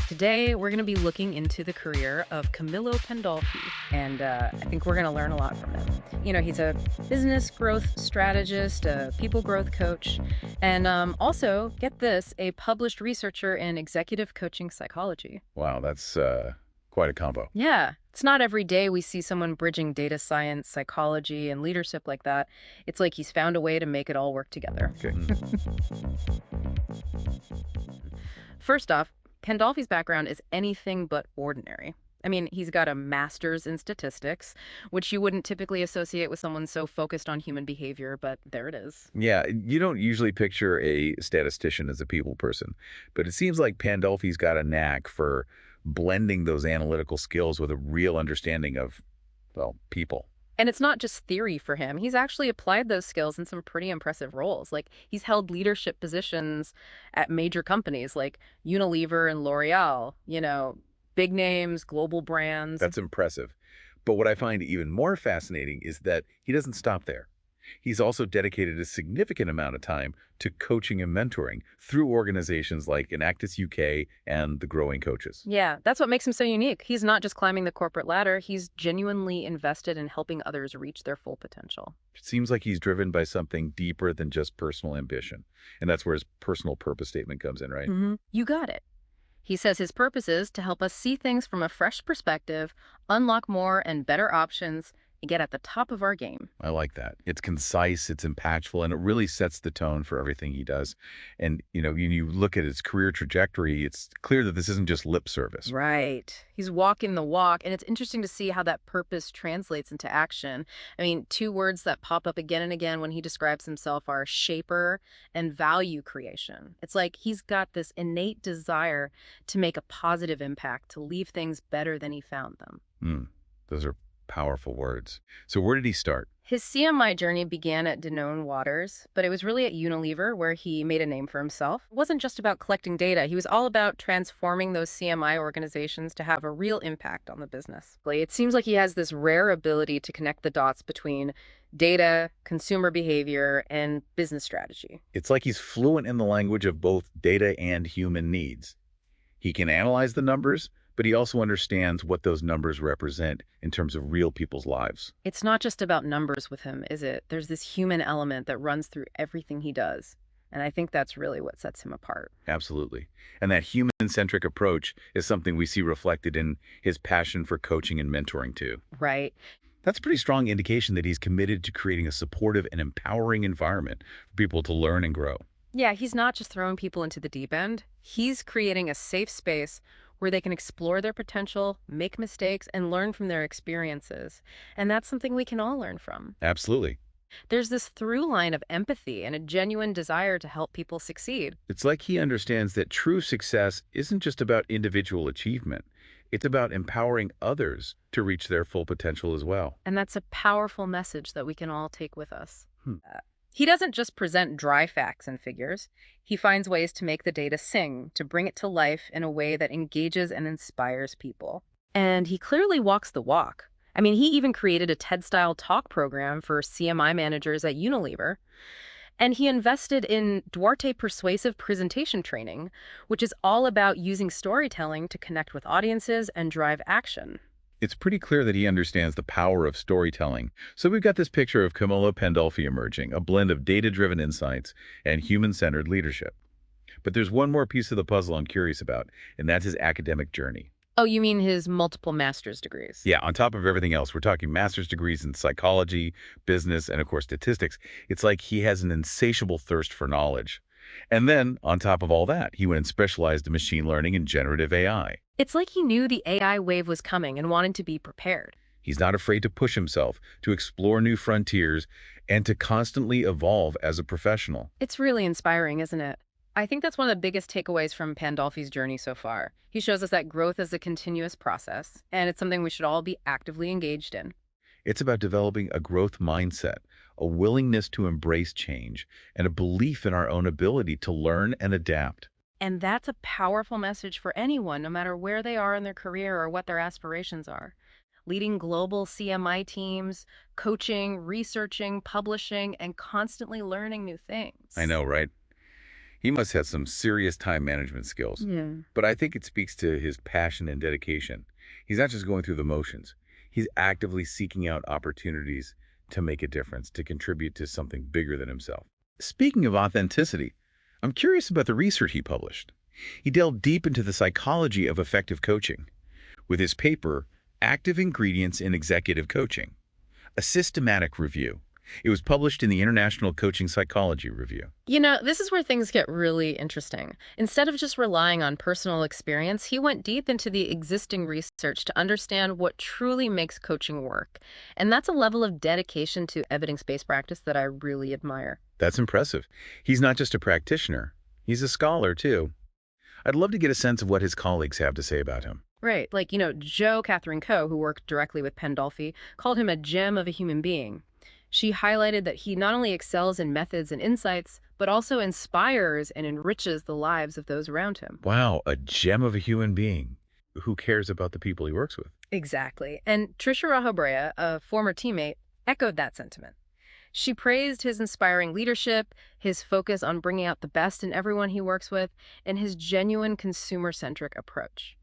Today, we're going to be looking into the career of Camillo Pandolfi, and I think we're going to learn a lot from him. He's a business growth strategist, a people growth coach, and also, get this, a published researcher in executive coaching psychology. Wow, that's quite a combo. Yeah, it's not every day we see someone bridging data science, psychology, and leadership like that. It's like he's found a way to make it all work together. Okay. First off, Pandolfi's background is anything but ordinary. I mean, he's got a master's in statistics, which you wouldn't typically associate with someone so focused on human behavior, but there it is. Yeah, you don't usually picture a statistician as a people person, but it seems like Pandolfi's got a knack for blending those analytical skills with a real understanding of, well, people. And it's not just theory for him. He's actually applied those skills in some pretty impressive roles. Like, he's held leadership positions at major companies like Unilever and L'Oreal, big names, global brands. That's impressive. But what I find even more fascinating is that he doesn't stop there. He's also dedicated a significant amount of time to coaching and mentoring through organizations like Enactus UK and the Growing Coaches. Yeah, that's what makes him so unique. He's not just climbing the corporate ladder, he's genuinely invested in helping others reach their full potential. It seems like he's driven by something deeper than just personal ambition. And that's where his personal purpose statement comes in, right? You got it. He says his purpose is to help us see things from a fresh perspective, unlock more and better options, and get at the top of our game. I like that. It's concise, it's impactful, and it really sets the tone for everything he does. And, when you look at his career trajectory, it's clear that this isn't just lip service. Right. He's walking the walk, and it's interesting to see how that purpose translates into action. I mean, two words that pop up again and again when he describes himself are shaper and value creation. It's like he's got this innate desire to make a positive impact, to leave things better than he found them. Those are powerful words. So where did he start? His CMI journey began at Danone Waters, but it was really at Unilever where he made a name for himself. It wasn't just about collecting data. He was all about transforming those CMI organizations to have a real impact on the business. It seems like he has this rare ability to connect the dots between data, consumer behavior, and business strategy. It's like he's fluent in the language of both data and human needs. He can analyze the numbers, but he also understands what those numbers represent in terms of real people's lives. It's not just about numbers with him, is it? There's this human element that runs through everything he does. And I think that's really what sets him apart. Absolutely. And that human-centric approach is something we see reflected in his passion for coaching and mentoring too. Right. That's a pretty strong indication that he's committed to creating a supportive and empowering environment for people to learn and grow. Yeah, he's not just throwing people into the deep end. He's creating a safe space where they can explore their potential, make mistakes, and learn from their experiences. And that's something we can all learn from. Absolutely. There's this through line of empathy and a genuine desire to help people succeed. It's like he understands that true success isn't just about individual achievement. It's about empowering others to reach their full potential as well. And that's a powerful message that we can all take with us. He doesn't just present dry facts and figures. He finds ways to make the data sing, to bring it to life in a way that engages and inspires people. And he clearly walks the walk. I mean, he even created a TED-style talk program for CMI managers at Unilever. And he invested in Duarte persuasive presentation training, which is all about using storytelling to connect with audiences and drive action. It's pretty clear that he understands the power of storytelling. So we've got this picture of Camillo Pandolfi emerging, a blend of data-driven insights and human-centered leadership. But there's one more piece of the puzzle I'm curious about, and that's his academic journey. Oh, you mean his multiple master's degrees? Yeah, on top of everything else, we're talking master's degrees in psychology, business, and of course statistics. It's like he has an insatiable thirst for knowledge. And then, on top of all that, he went and specialized in machine learning and generative AI. It's like he knew the AI wave was coming and wanted to be prepared. He's not afraid to push himself, to explore new frontiers, and to constantly evolve as a professional. It's really inspiring, isn't it? I think that's one of the biggest takeaways from Pandolfi's journey so far. He shows us that growth is a continuous process, and it's something we should all be actively engaged in. It's about developing a growth mindset, a willingness to embrace change, and a belief in our own ability to learn and adapt. And that's a powerful message for anyone, no matter where they are in their career or what their aspirations are. Leading global CMI teams, coaching, researching, publishing, and constantly learning new things. I know, right? He must have some serious time management skills. Yeah. But I think it speaks to his passion and dedication. He's not just going through the motions. He's actively seeking out opportunities to make a difference, to contribute to something bigger than himself. Speaking of authenticity, I'm curious about the research he published. He delved deep into the psychology of effective coaching with his paper, Active Ingredients in Executive Coaching, a systematic review. It was published in the International Coaching Psychology Review. You know, this is where things get really interesting. Instead of just relying on personal experience, he went deep into the existing research to understand what truly makes coaching work. And that's a level of dedication to evidence-based practice that I really admire. That's impressive. He's not just a practitioner. He's a scholar, too. I'd love to get a sense of what his colleagues have to say about him. Right. Like, Jo Catherine Coe, who worked directly with Pandolfi, called him a gem of a human being. She highlighted that he not only excels in methods and insights, but also inspires and enriches the lives of those around him. Wow, a gem of a human being. Who cares about the people he works with? Exactly. And Trisha Rajo-Brea, a former teammate, echoed that sentiment. She praised his inspiring leadership, his focus on bringing out the best in everyone he works with, and his genuine consumer-centric approach.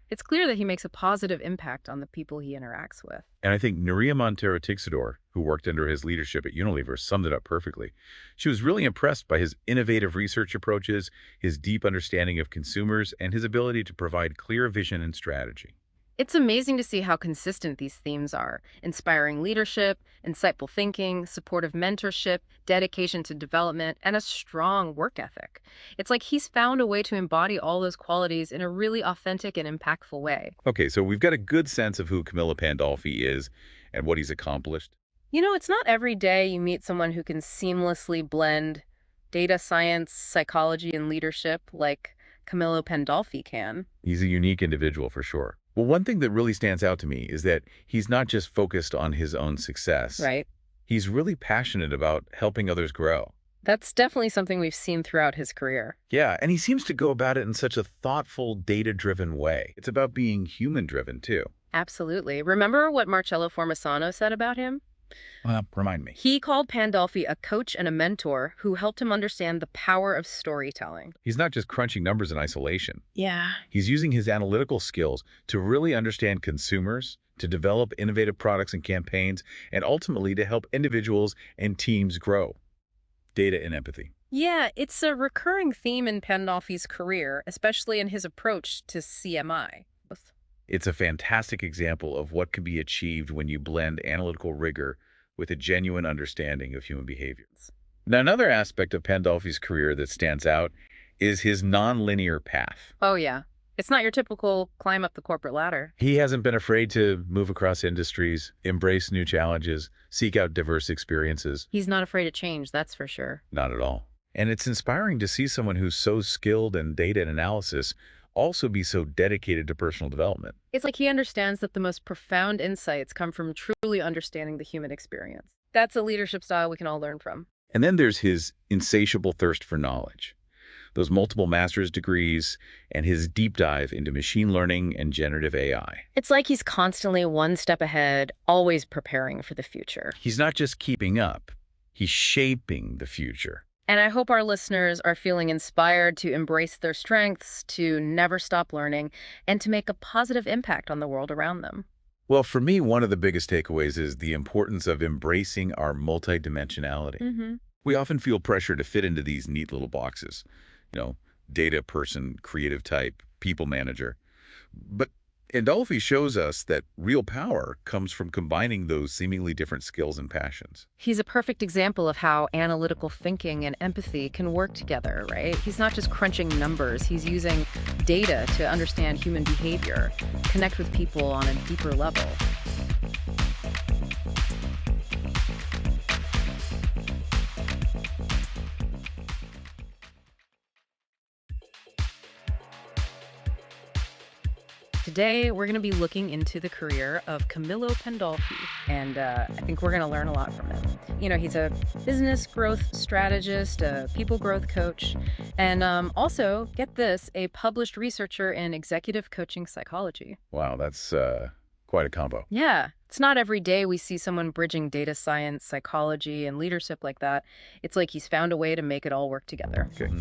It's clear that he makes a positive impact on the people he interacts with. And I think Nuria Montero Tixidor, who worked under his leadership at Unilever, summed it up perfectly. She was really impressed by his innovative research approaches, his deep understanding of consumers, and his ability to provide clear vision and strategy. It's amazing to see how consistent these themes are: inspiring leadership, insightful thinking, supportive mentorship, dedication to development, and a strong work ethic. It's like he's found a way to embody all those qualities in a really authentic and impactful way. Okay, so we've got a good sense of who Camillo Pandolfi is and what he's accomplished. It's not every day you meet someone who can seamlessly blend data science, psychology, and leadership like Camillo Pandolfi can. He's a unique individual for sure. Well, one thing that really stands out to me is that he's not just focused on his own success. Right. He's really passionate about helping others grow. That's definitely something we've seen throughout his career. Yeah, and he seems to go about it in such a thoughtful, data-driven way. It's about being human-driven, too. Absolutely. Remember what Marcello Formisano said about him? Remind me. He called Pandolfi a coach and a mentor who helped him understand the power of storytelling. He's not just crunching numbers in isolation. Yeah. He's using his analytical skills to really understand consumers, to develop innovative products and campaigns, and ultimately to help individuals and teams grow. Data and empathy. Yeah, it's a recurring theme in Pandolfi's career, especially in his approach to CMI. It's a fantastic example of what can be achieved when you blend analytical rigor with a genuine understanding of human behaviors. Now, another aspect of Pandolfi's career that stands out is his nonlinear path. Oh, yeah. It's not your typical climb up the corporate ladder. He hasn't been afraid to move across industries, embrace new challenges, seek out diverse experiences. He's not afraid of change, that's for sure. Not at all. And it's inspiring to see someone who's so skilled in data and analysis also be so dedicated to personal development. It's like he understands that the most profound insights come from truly understanding the human experience. That's a leadership style we can all learn from. And then there's his insatiable thirst for knowledge, those multiple master's degrees, and his deep dive into machine learning and generative AI. It's like he's constantly one step ahead, always preparing for the future. He's not just keeping up, he's shaping the future. And I hope our listeners are feeling inspired to embrace their strengths, to never stop learning, and to make a positive impact on the world around them. Well, for me, one of the biggest takeaways is the importance of embracing our multidimensionality. We often feel pressure to fit into these neat little boxes, data person, creative type, people manager. But Pandolfi shows us that real power comes from combining those seemingly different skills and passions. He's a perfect example of how analytical thinking and empathy can work together, right? He's not just crunching numbers. He's using data to understand human behavior, connect with people on a deeper level. Today, we're going to be looking into the career of Camillo Pandolfi, and I think we're going to learn a lot from him. He's a business growth strategist, a people growth coach, and also, get this, a published researcher in executive coaching psychology. Wow, that's quite a combo. Yeah, It's not every day we see someone bridging data science, psychology, and leadership like that. It's like he's found a way to make it all work together. Okay.